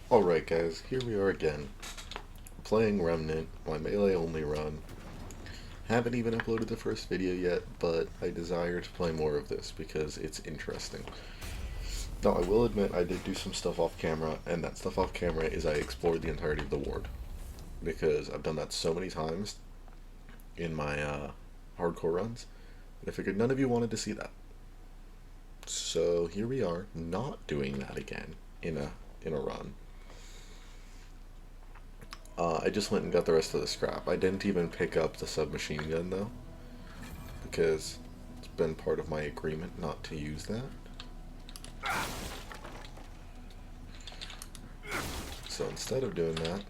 Alright guys, here we are again, playing Remnant, my melee only run. Haven't even uploaded the first video yet, but I desire to play more of this because it's interesting. Now I will admit I did do some stuff off camera, and that stuff off camera is I explored the entirety of the ward. Because I've done that so many times in my hardcore runs, that I figured none of you wanted to see that. So here we are, not doing that again in a run. I just went and got the rest of the scrap. I didn't even pick up the submachine gun though, because it's been part of my agreement not to use that. So instead of doing that,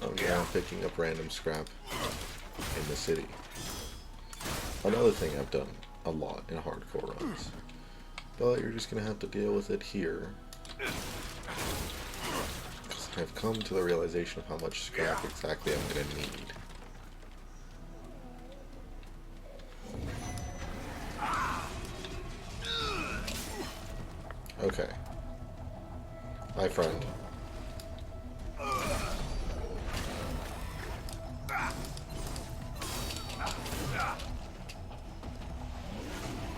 I'm now picking up random scrap in the city. Another thing I've done a lot in hardcore runs, but you're just gonna have to deal with it here. I've come to the realization of how much scrap exactly I'm going to need. Okay. Hi, friend.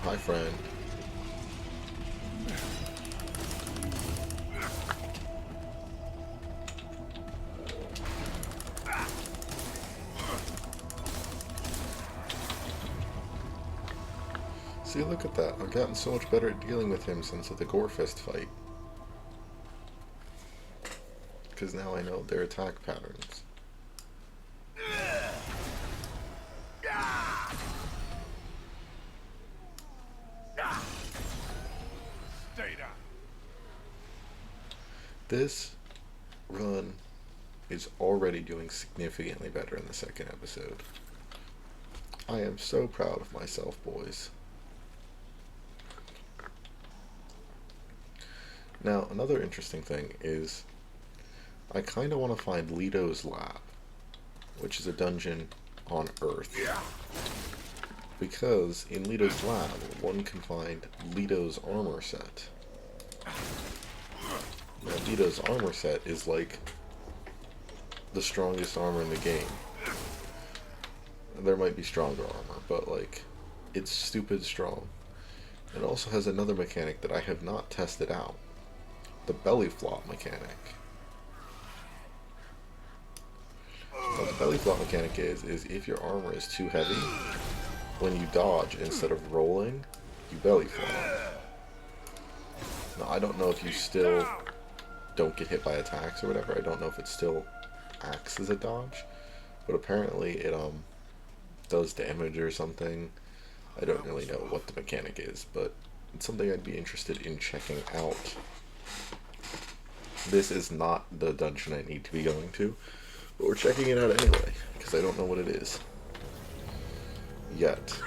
Hi, friend. See, look at that. I've gotten so much better at dealing with him since the Gorefist fight. Because now I know their attack patterns. This run is already doing significantly better in the second episode. I am so proud of myself, boys. Now, another interesting thing is I kind of want to find Leto's lab, which is a dungeon on Earth. Because in Leto's lab, one can find Leto's armor set. Now, Leto's armor set is like the strongest armor in the game. There might be stronger armor, but like, it's stupid strong. It also has another mechanic that I have not tested out. The belly flop mechanic. What the belly flop mechanic is if your armor is too heavy, when you dodge, instead of rolling, you belly flop. Now, I don't know if you still don't get hit by attacks or whatever. I don't know if it still acts as a dodge, but apparently it does damage or something. I don't really know what the mechanic is, but it's something I'd be interested in checking out. This is not the dungeon I need to be going to, but we're checking it out anyway, because I don't know what it is. Yet.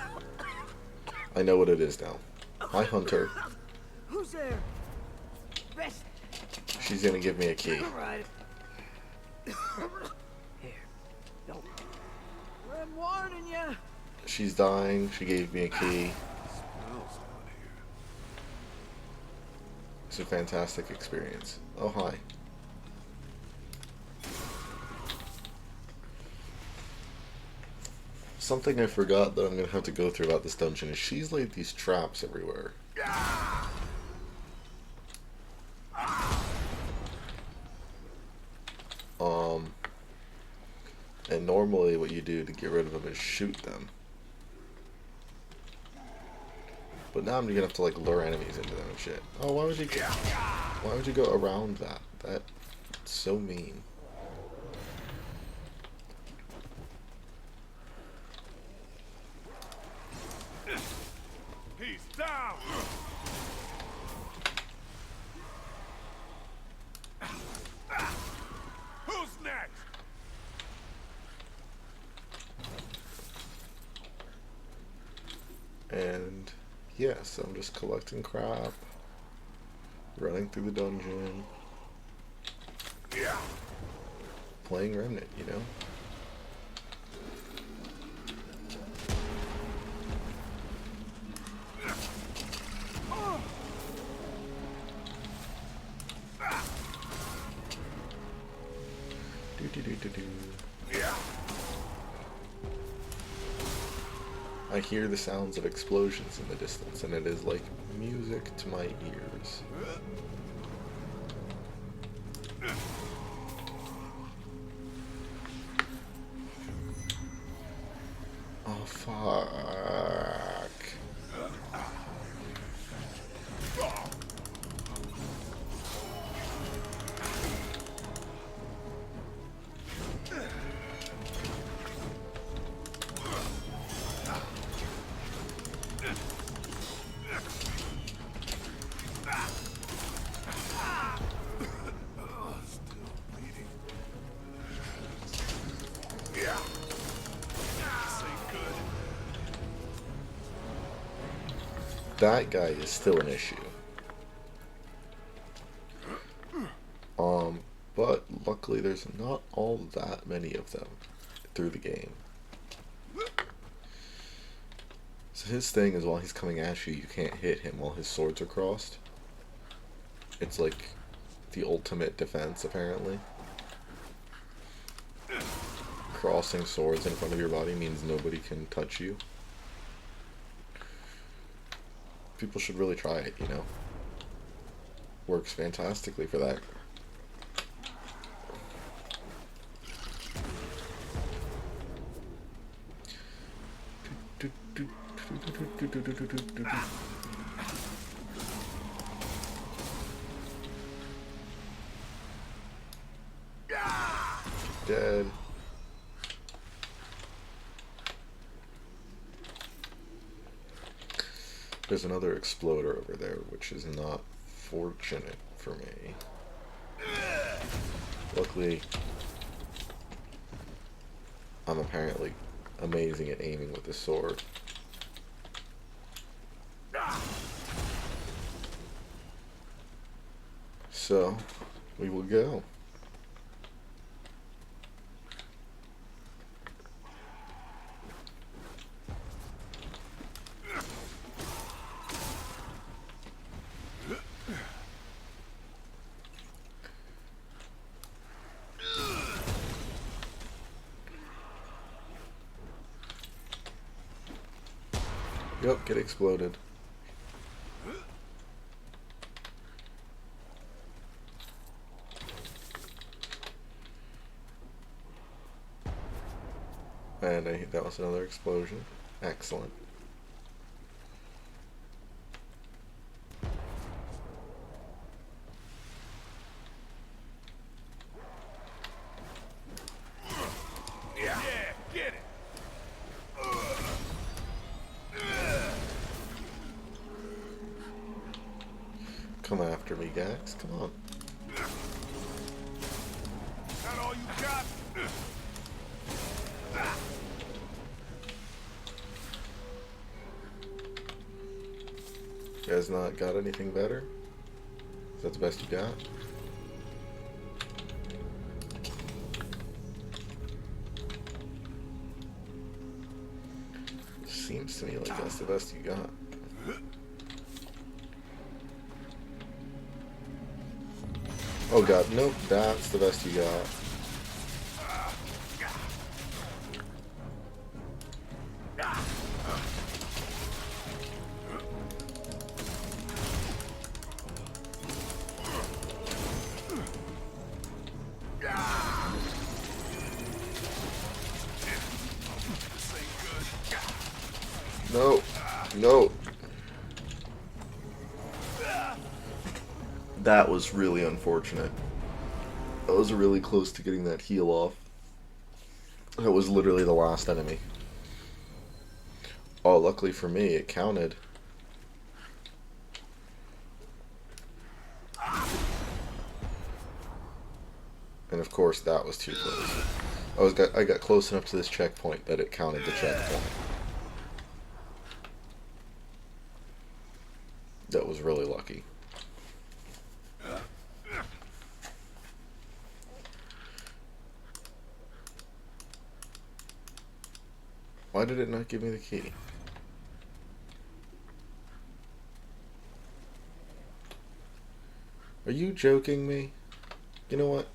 I know what it is now. Hi, Hunter. Who's there? Best. She's gonna give me a key. Alright. Here. Don't. I'm warning you. She's dying. She gave me a key. It's a fantastic experience. Oh, hi. Something I forgot that I'm going to have to go through about this dungeon is she's laid these traps everywhere. And normally what you do to get rid of them is shoot them. But now I'm gonna have to like lure enemies into them and shit. Oh, why would you go around that? That's so mean. He's down. Who's next? And yes, I'm just collecting crap, running through the dungeon, playing Remnant, you know? I hear the sounds of explosions in the distance, and it is like music to my ears. Oh, fuck. That guy is still an issue. But luckily there's not all that many of them through the game. So his thing is while he's coming at you, you can't hit him while his swords are crossed. It's like the ultimate defense, apparently. Crossing swords in front of your body means nobody can touch you. People should really try it, you know. Works fantastically for that. Dead. There's another exploder over there, which is not fortunate for me. Luckily, I'm apparently amazing at aiming with this sword. So, we will go. Yep, get exploded. And that was another explosion. Excellent. Yeah, get it. Come after me, Gax. Come on. That all you got? You guys not got anything better? Is that the best you got? Seems to me like that's the best you got. Oh god, nope, that's the best you got. No, no. That was really unfortunate. I was really close to getting that heal off. That was literally the last enemy. Oh, luckily for me, it counted. And of course, that was too close. I got close enough to this checkpoint that it counted the checkpoint. That was really lucky. Why did it not give me the key? Are you joking me? You know what?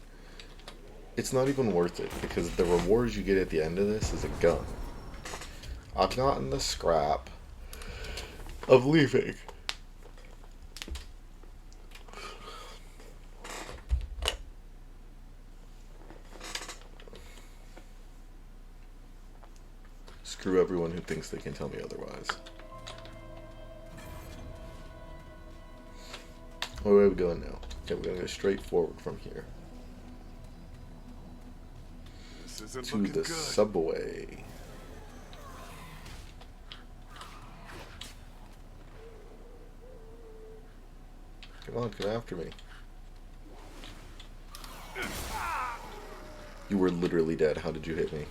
it's not even worth it, because the rewards you get at the end of this is a gun. I've gotten the scrap of leaving. Screw everyone who thinks they can tell me otherwise. Where are we going now? Okay, we're gonna go straight forward from here. This isn't To looking the good. subway. Come on, come after me. You were literally dead. How did you hit me?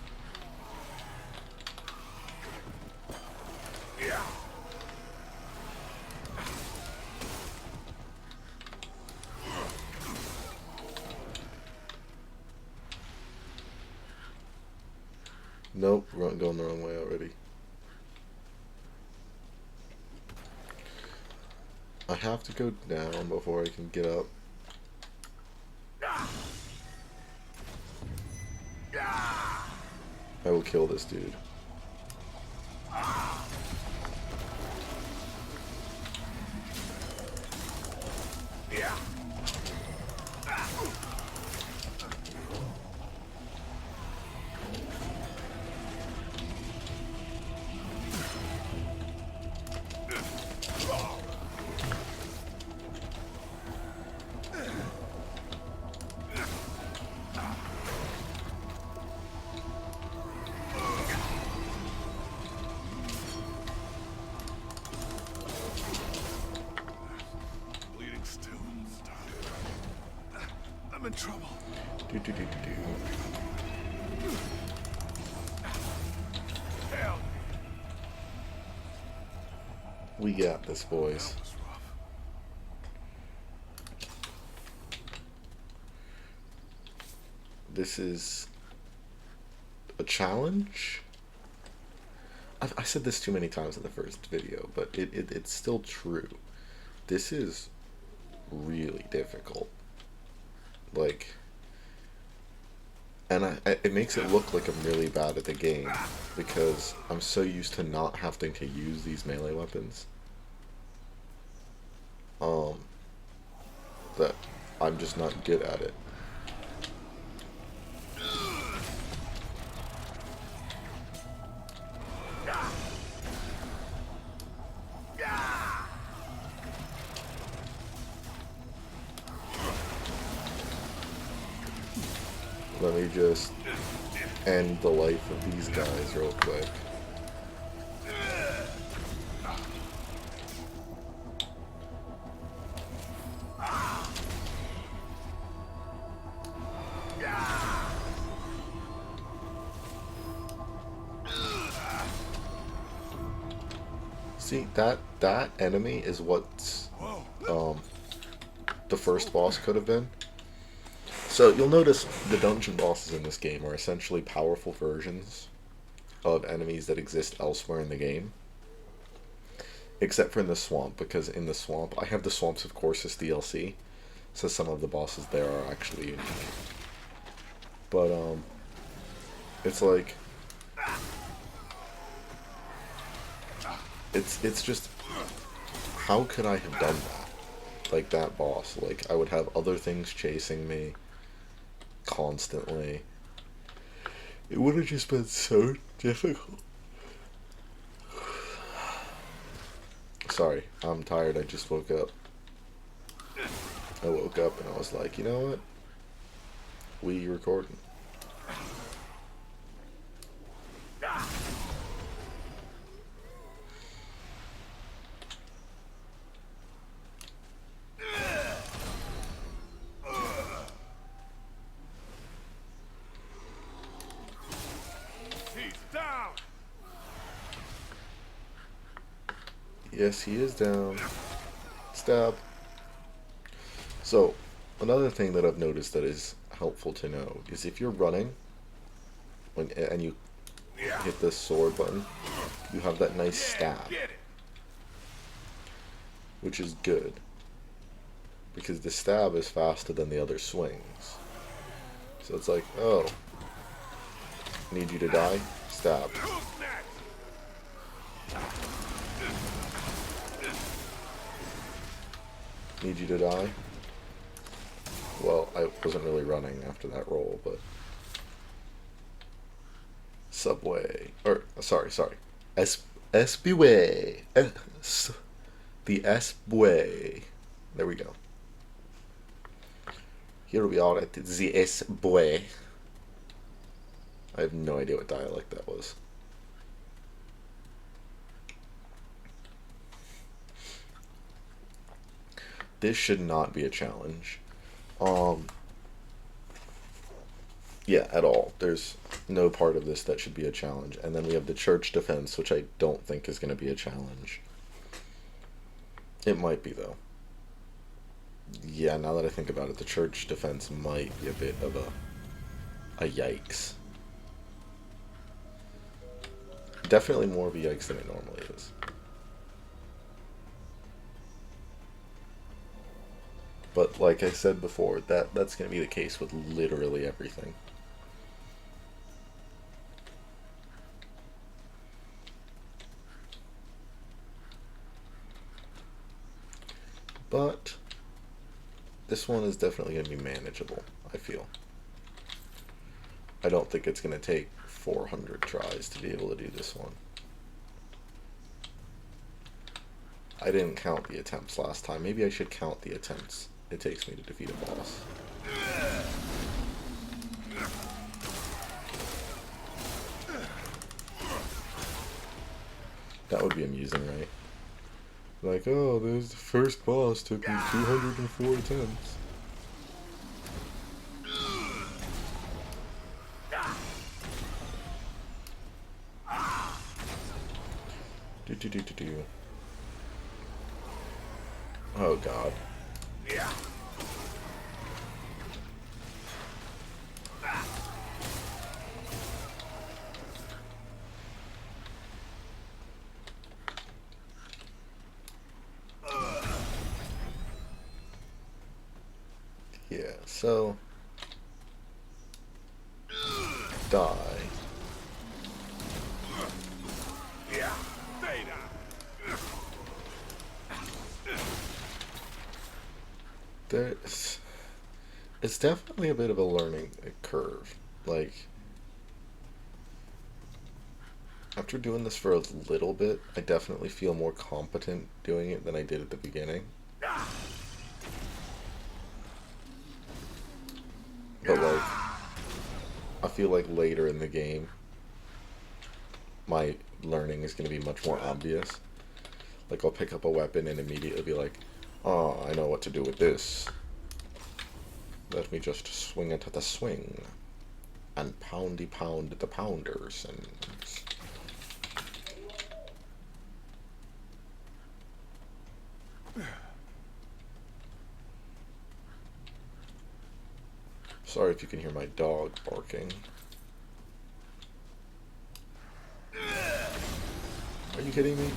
Yeah. Nope, we're going the wrong way already. I have to go down before I can get up. I will kill this dude. Yeah. Bleeding still. Stop. I'm in trouble. Hell. We got this, boys. That was rough. This is a challenge? I said this too many times in the first video, but it's still true. This is really difficult. Like, and it makes it look like I'm really bad at the game, because I'm so used to not having to use these melee weapons. That I'm just not good at it. Let me just end the life of these guys real quick. See, that enemy is what the first boss could have been. So you'll notice the dungeon bosses in this game are essentially powerful versions of enemies that exist elsewhere in the game. Except for in the swamp, because in the swamp, I have the Swamps of Courses DLC, so some of the bosses there are actually unique. But, it's like, it's just, how could I have done that? Like that boss, like, I would have other things chasing me constantly. It would have just been so difficult. Sorry, I'm tired, I just woke up. I woke up and I was like, you know what? We recording. He's down. Yes, he is down. Stab. So, another thing that I've noticed that is helpful to know is if you're running and you hit the sword button, you have that nice stab, Get it. which is good, because the stab is faster than the other swings. So it's like, oh, need you to die? Stab. Who's next? Need you to die? Well, I wasn't really running after that roll, but... Subway. Or, sorry. Espway. The Espway. There we go. Here we are at the Espway. I have no idea what dialect that was. This should not be a challenge. Yeah, at all. There's no part of this that should be a challenge. And then we have the church defense, which I don't think is going to be a challenge. It might be, though. Yeah, now that I think about it, the church defense might be a bit of a yikes. Definitely more of a yikes than it normally is. But like I said before, that's going to be the case with literally everything. But this one is definitely going to be manageable, I feel. I don't think it's going to take 400 tries to be able to do this one. I didn't count the attempts last time. Maybe I should count the attempts it takes me to defeat a boss. That would be amusing, right? Like, oh, there's the first boss, took me 204 attempts. Do. Oh, God. Yeah, so... Die. It's definitely a bit of a learning curve. Like, after doing this for a little bit, I definitely feel more competent doing it than I did at the beginning. But like, I feel like later in the game, my learning is going to be much more obvious. Like, I'll pick up a weapon and immediately be like, oh, I know what to do with this. Let me just swing it at the swing. And poundy pound the pounders. And sorry if you can hear my dog barking. Are you kidding me?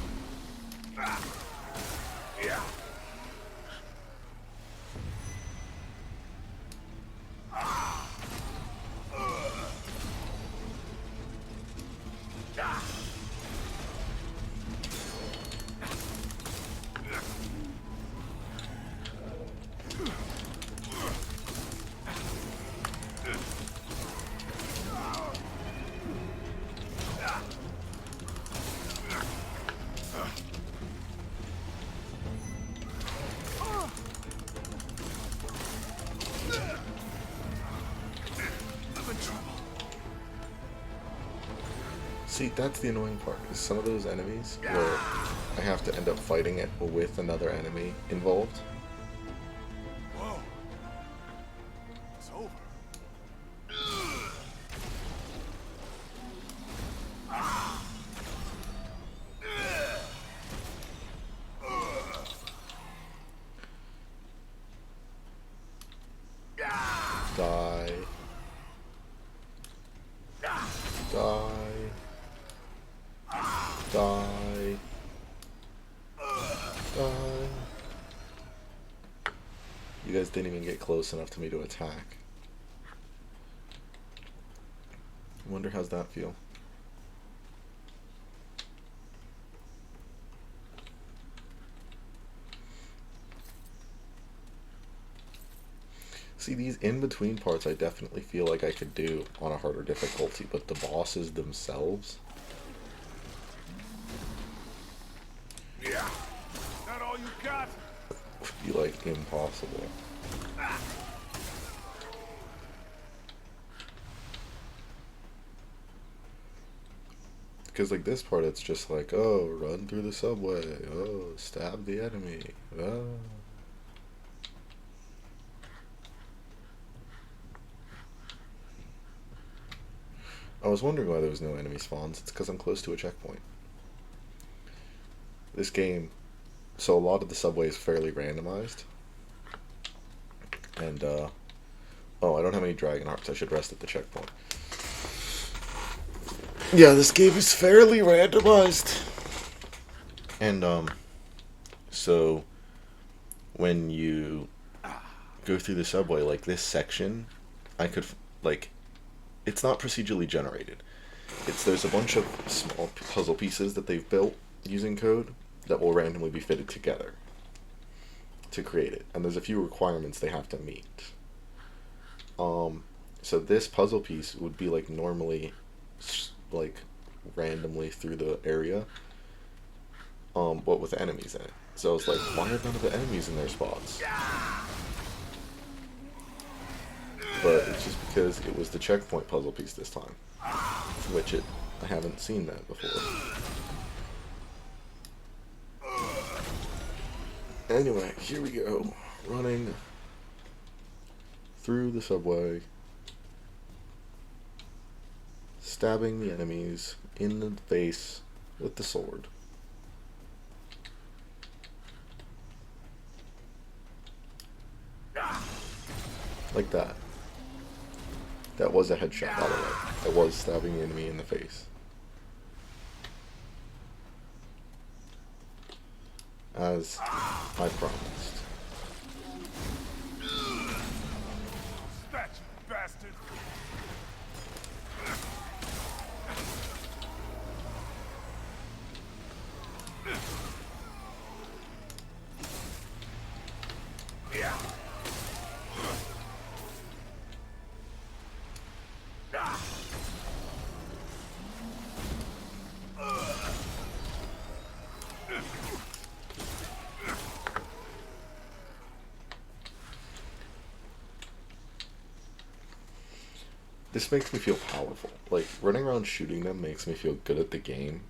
See, that's the annoying part, is some of those enemies where I have to end up fighting it with another enemy involved. Whoa. It's over. Die. Die. Die. Die. You guys didn't even get close enough to me to attack. I wonder how's that feel. See, these in-between parts I definitely feel like I could do on a harder difficulty, but the bosses themselves... Yeah. That all you got? would be, like, impossible. Because, like, this part, it's just like, oh, run through the subway. Oh, stab the enemy. Oh. I was wondering why there was no enemy spawns. It's because I'm close to a checkpoint. This game, so a lot of the subway is fairly randomized. And, oh, I don't have any dragon hearts. I should rest at the checkpoint. Yeah, this game is fairly randomized. And, so when you go through the subway, like this section, I could, like, it's not procedurally generated. There's a bunch of small puzzle pieces that they've built using code that will randomly be fitted together to create it. And there's a few requirements they have to meet. So this puzzle piece would be like normally like randomly through the area, but with enemies in it. So I was like, why are none of the enemies in their spots? But it's just because it was the checkpoint puzzle piece this time, which I haven't seen that before. Anyway, here we go, running through the subway, stabbing the enemies in the face with the sword. Like that. That was a headshot, by the way. I was stabbing the enemy in the face. As I promised. Spat, you bastard! Yeah. This makes me feel powerful. Like, running around shooting them makes me feel good at the game.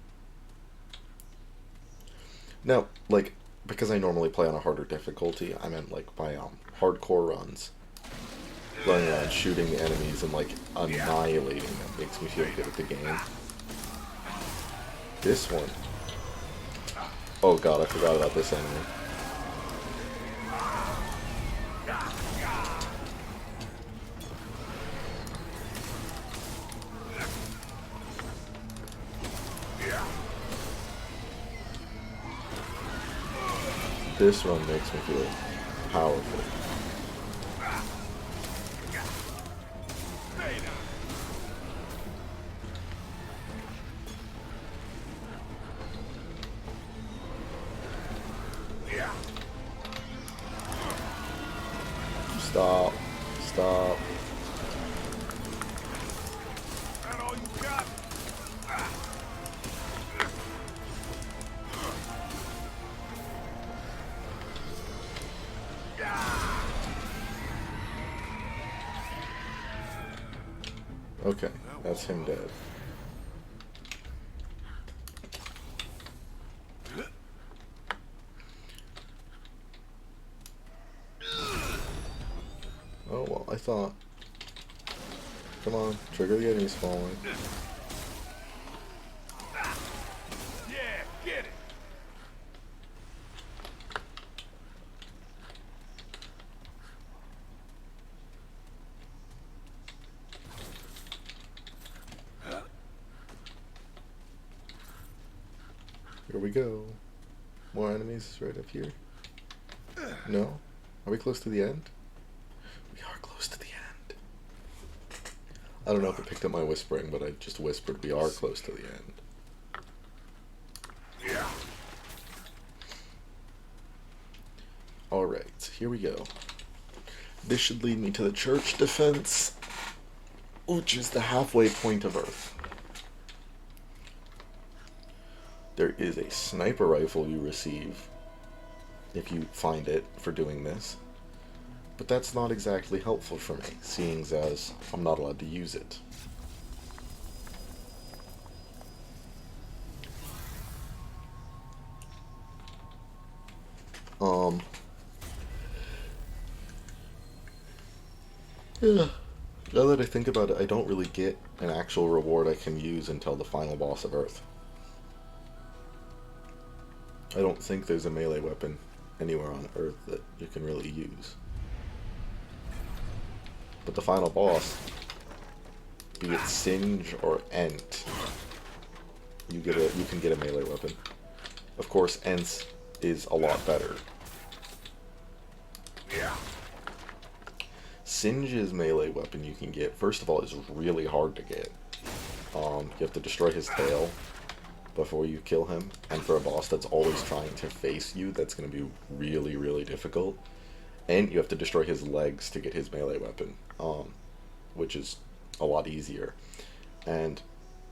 Now, like, because I normally play on a harder difficulty, I meant, like, my hardcore runs. Running around shooting the enemies and, like, annihilating them makes me feel good at the game. This one... Oh god, I forgot about this enemy. This one makes me feel powerful. Stop. Stop. That all you got? Okay, that's him dead. Oh, well, I thought... Come on, trigger the enemies falling. Yeah, get it! Here we go. More enemies right up here. No? Are we close to the end? We are close to the end. I don't know if it picked up my whispering, but I just whispered we are close to the end. Yeah. Alright, here we go. This should lead me to the church defense, which is the halfway point of Earth. There is a sniper rifle you receive if you find it for doing this, but that's not exactly helpful for me, seeing as I'm not allowed to use it. Yeah. Now that I think about it, I don't really get an actual reward I can use until the final boss of Earth. I don't think there's a melee weapon anywhere on Earth that you can really use. But the final boss, be it Singe or Ent, you can get a melee weapon. Of course, Ent's is a lot better. Yeah. Singe's melee weapon you can get, first of all, is really hard to get. You have to destroy his tail before you kill him, and for a boss that's always trying to face you, that's going to be really, really difficult. And you have to destroy his legs to get his melee weapon, which is a lot easier. And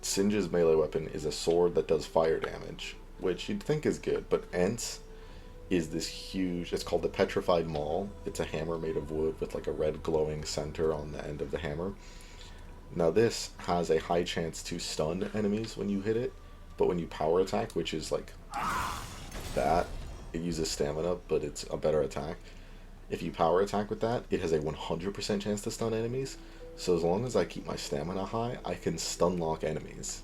Singe's melee weapon is a sword that does fire damage, which you'd think is good, but Ent's is this huge, it's called the Petrified Maul. It's a hammer made of wood with like a red glowing center on the end of the hammer. Now this has a high chance to stun enemies when you hit it, but when you power attack, which is like that, it uses stamina, but it's a better attack. If you power attack with that, it has a 100% chance to stun enemies, so as long as I keep my stamina high, I can stun lock enemies,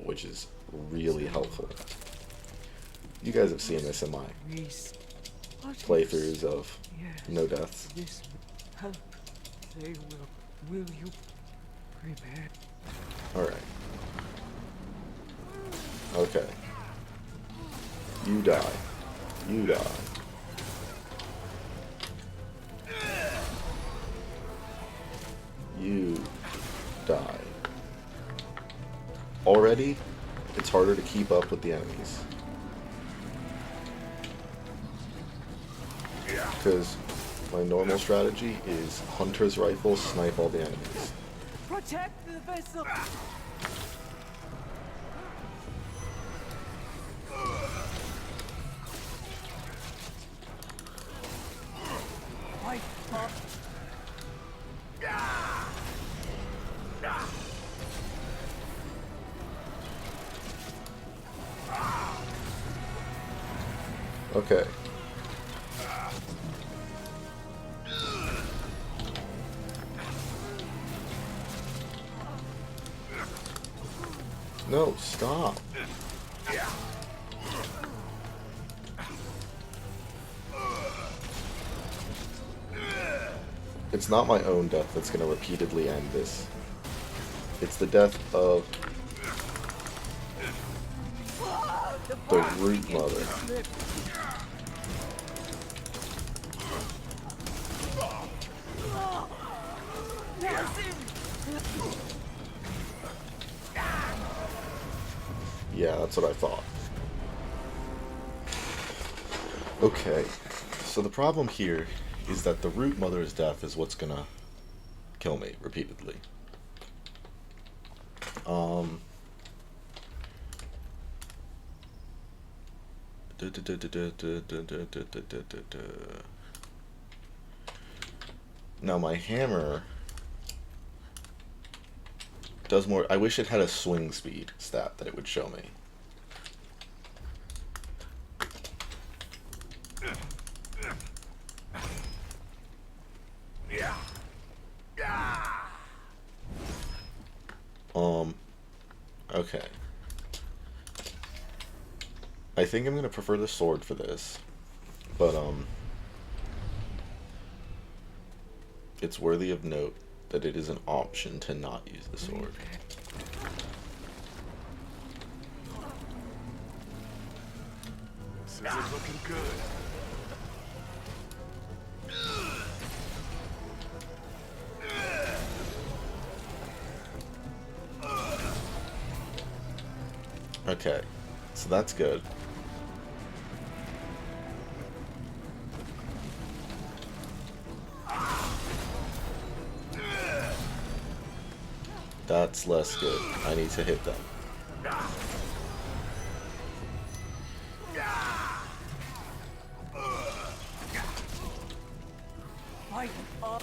which is really helpful. You guys have seen this in my playthroughs of No Deaths. This help. They will you prepare? Alright. Okay. You die. You die. You die. Already, it's harder to keep up with the enemies. Because my normal strategy is Hunter's Rifle, snipe all the enemies. Protect the vessel. Fight up. Okay. No, stop. It's not my own death that's going to repeatedly end this. It's the death of the Root Mother. Yeah, that's what I thought. Okay, so the problem here is that the Root Mother's death is what's gonna kill me repeatedly. Now my hammer does more. I wish it had a swing speed stat that it would show me. Okay. I think I'm gonna prefer the sword for this, but it's worthy of note that it is an option to not use the sword. This isn't looking good. Okay, so that's good. That's less good. I need to hit them. Fight up.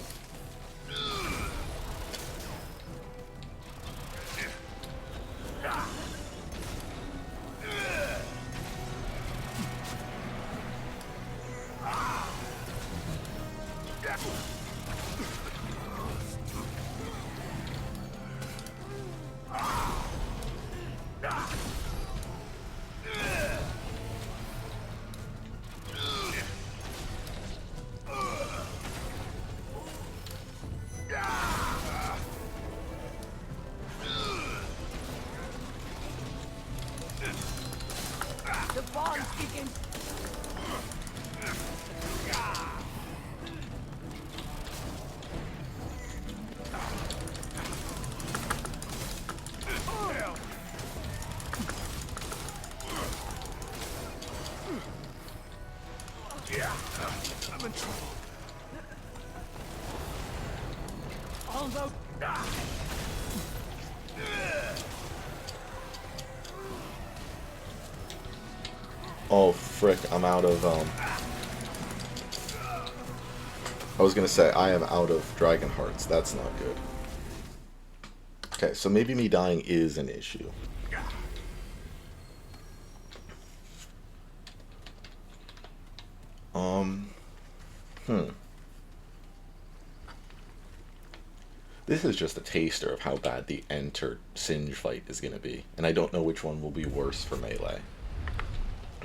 The bond begins. Yeah, I'm in trouble. Although Oh, frick, I'm out of, I was gonna say, I am out of Dragon Hearts. That's not good. Okay, so maybe me dying is an issue. This is just a taster of how bad the Enter Singe fight is gonna be, and I don't know which one will be worse for melee.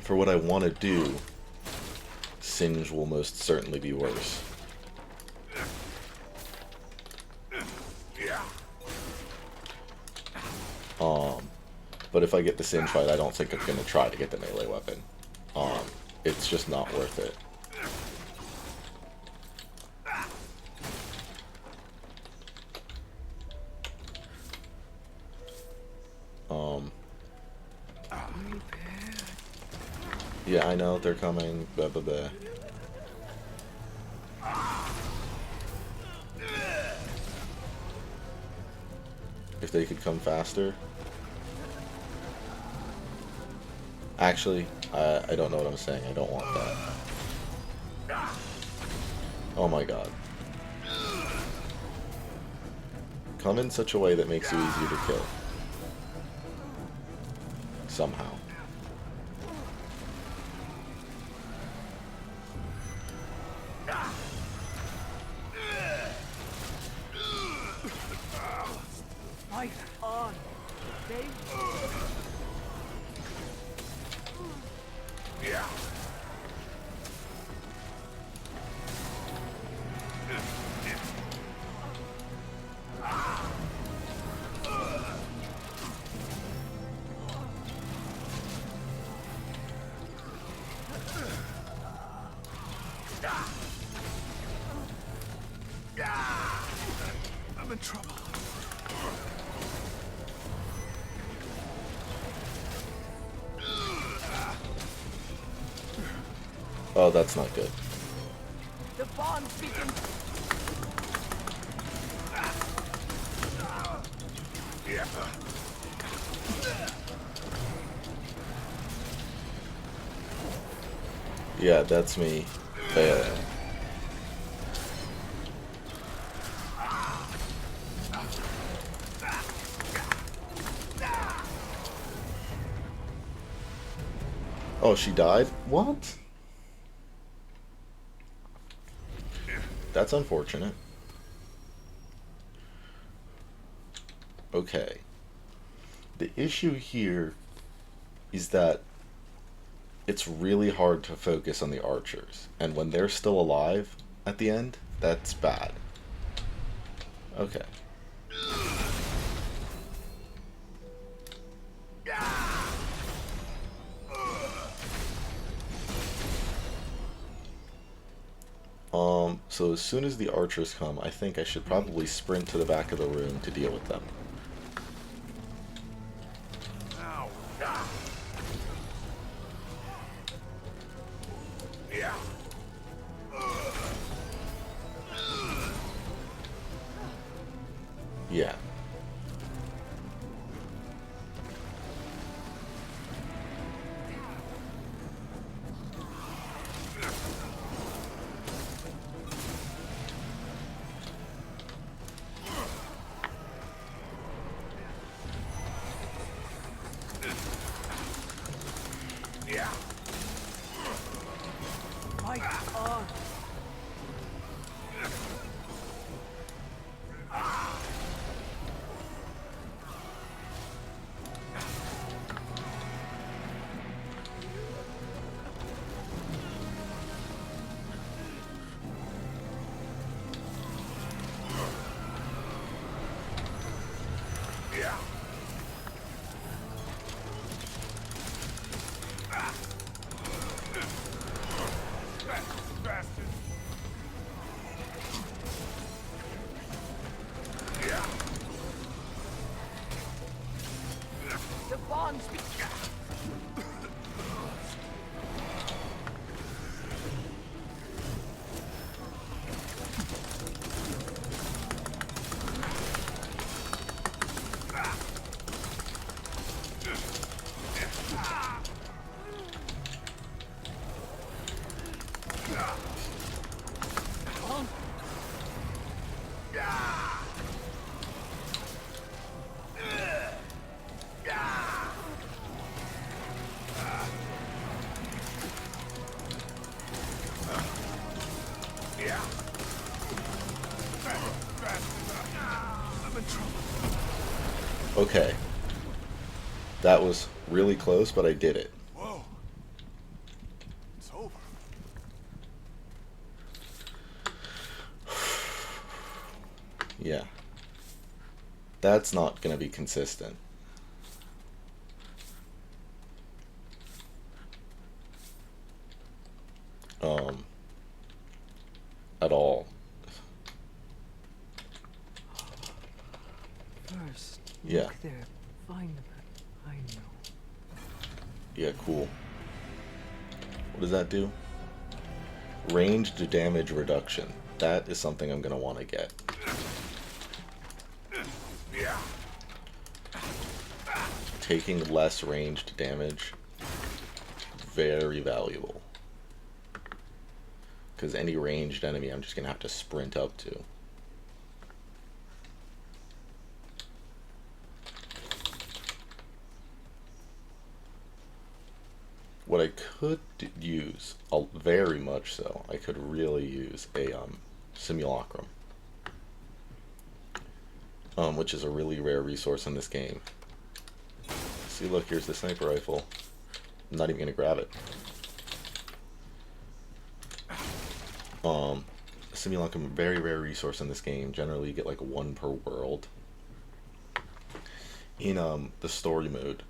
For what I want to do, Singe will most certainly be worse. But if I get the Singe fight, I don't think I'm going to try to get the melee weapon. It's just not worth it. Yeah, I know, they're coming. Blah, blah, blah. If they could come faster. Actually, I don't know what I'm saying. I don't want that. Oh my god. Come in such a way that makes you easier to kill. Somehow. fight on. They I'm in trouble. Oh, that's not good. the bond begins. Yeah, that's me failing. Oh, she died? What? That's unfortunate. Okay. The issue here is that it's really hard to focus on the archers, and when they're still alive at the end, that's bad. Okay. So as soon as the archers come, I think I should probably sprint to the back of the room to deal with them. Ow. Yeah. Fight on. Bastard. The bond speak. I'm in trouble. Okay. That was really close, but I did it. Whoa. It's over. Yeah. That's not gonna be consistent. At all. First, Yeah. look there. Find them. I know. Yeah, cool. What does that do? Ranged damage reduction. That is something I'm gonna want to get. Taking less ranged damage, very valuable. Because any ranged enemy I'm just gonna have to sprint up to. What I could use, very much so, I could really use a simulacrum, which is a really rare resource in this game. See, look, here's the sniper rifle. I'm not even gonna grab it. Simulacrum, very rare resource in this game. Generally, you get like one per world. In the story mode,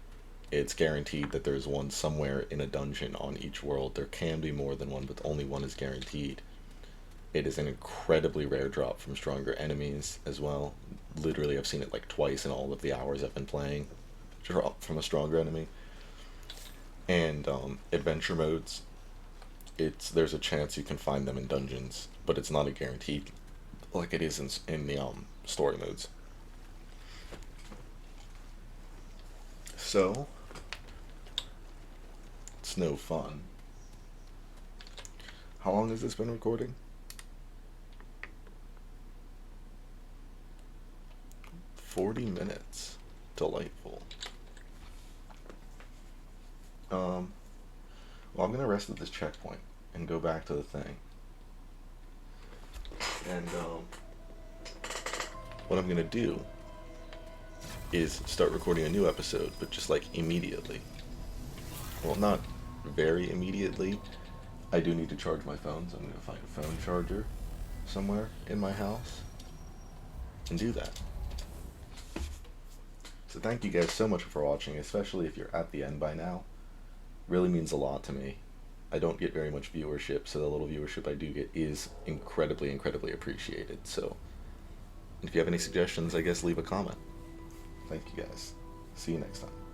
it's guaranteed that there's one somewhere in a dungeon on each world. There can be more than one, but only one is guaranteed. It is an incredibly rare drop from stronger enemies as well. Literally, I've seen it like twice in all of the hours I've been playing. Drop from a stronger enemy. And adventure modes, there's a chance you can find them in dungeons, but it's not a guaranteed like it is in the story modes. So it's no fun. How long has this been recording? 40 minutes. Delightful. Well, I'm gonna rest at this checkpoint and go back to the thing. And what I'm gonna do is start recording a new episode, but just like immediately. Well, not very immediately. I do need to charge my phone, so I'm gonna find a phone charger somewhere in my house and do that. So thank you guys so much for watching, especially if you're at the end by now. Really means a lot to me. I don't get very much viewership, so the little viewership I do get is incredibly, incredibly appreciated. So if you have any suggestions, I guess leave a comment. Thank you guys. See you next time.